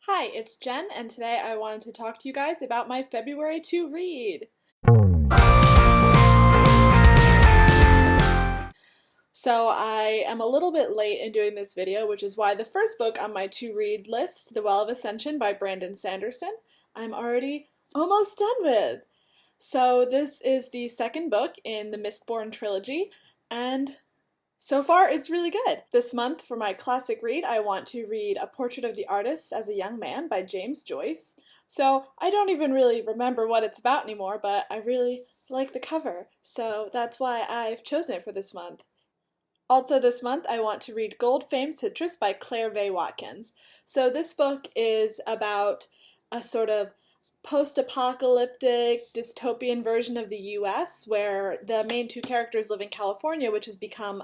Hi, it's Jen, and today I wanted to talk to you guys about my February to read. So I am a little bit late in doing this video, which is why the first book on my to-read list, The Well of Ascension by Brandon Sanderson, I'm already almost done with. So this is the second book in the Mistborn trilogy, and so far, it's really good. This month, for my classic read, I want to read A Portrait of the Artist as a Young Man by James Joyce. So I don't even really remember what it's about anymore, but I really like the cover, so that's why I've chosen it for this month. Also this month, I want to read Gold Fame Citrus by Claire V. Watkins. So this book is about a sort of post-apocalyptic dystopian version of the US where the main two characters live in California, which has become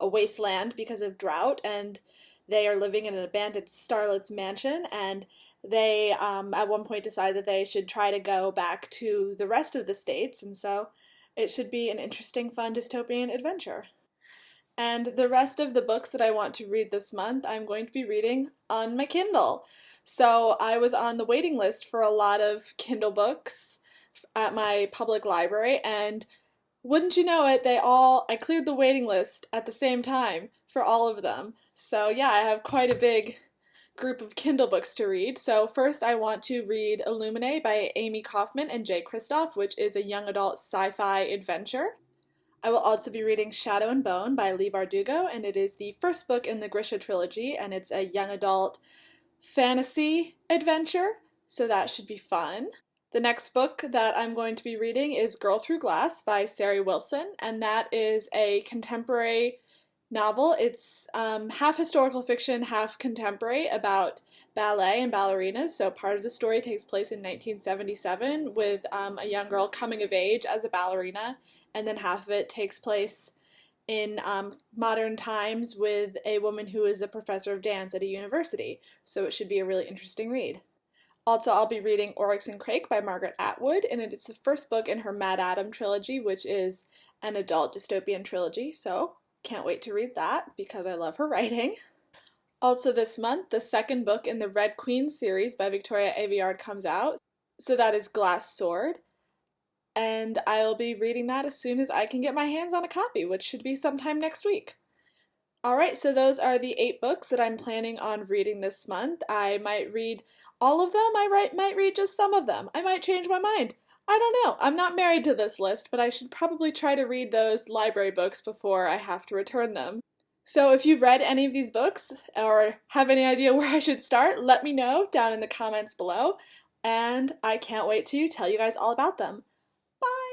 a wasteland because of drought, and they are living in an abandoned starlet's mansion, and they at one point decide that they should try to go back to the rest of the states, and so it should be an interesting, fun dystopian adventure. And the rest of the books that I want to read this month, I'm going to be reading on my Kindle. So I was on the waiting list for a lot of Kindle books at my public library, and wouldn't you know it, I cleared the waiting list at the same time for all of them. So yeah, I have quite a big group of Kindle books to read. So first I want to read Illuminae by Amy Kaufman and Jay Kristoff, which is a young adult sci-fi adventure. I will also be reading Shadow and Bone by Leigh Bardugo, and it is the first book in the Grisha trilogy, and it's a young adult fantasy adventure, so that should be fun. The next book that I'm going to be reading is Girl Through Glass by Sari Wilson, and that is a contemporary novel. It's half historical fiction, half contemporary, about ballet and ballerinas. So part of the story takes place in 1977 with a young girl coming of age as a ballerina, and then half of it takes place in modern times with a woman who is a professor of dance at a university. So it should be a really interesting read. Also, I'll be reading Oryx and Crake by Margaret Atwood, and it's the first book in her Mad Adam trilogy, which is an adult dystopian trilogy, so can't wait to read that because I love her writing. Also this month, the second book in the Red Queen series by Victoria Aveyard comes out, so that is Glass Sword, and I'll be reading that as soon as I can get my hands on a copy, which should be sometime next week. Alright, so those are the 8 books that I'm planning on reading this month. I might read all of them, I might read just some of them. I might change my mind. I don't know. I'm not married to this list, but I should probably try to read those library books before I have to return them. So if you've read any of these books or have any idea where I should start, let me know down in the comments below, and I can't wait to tell you guys all about them.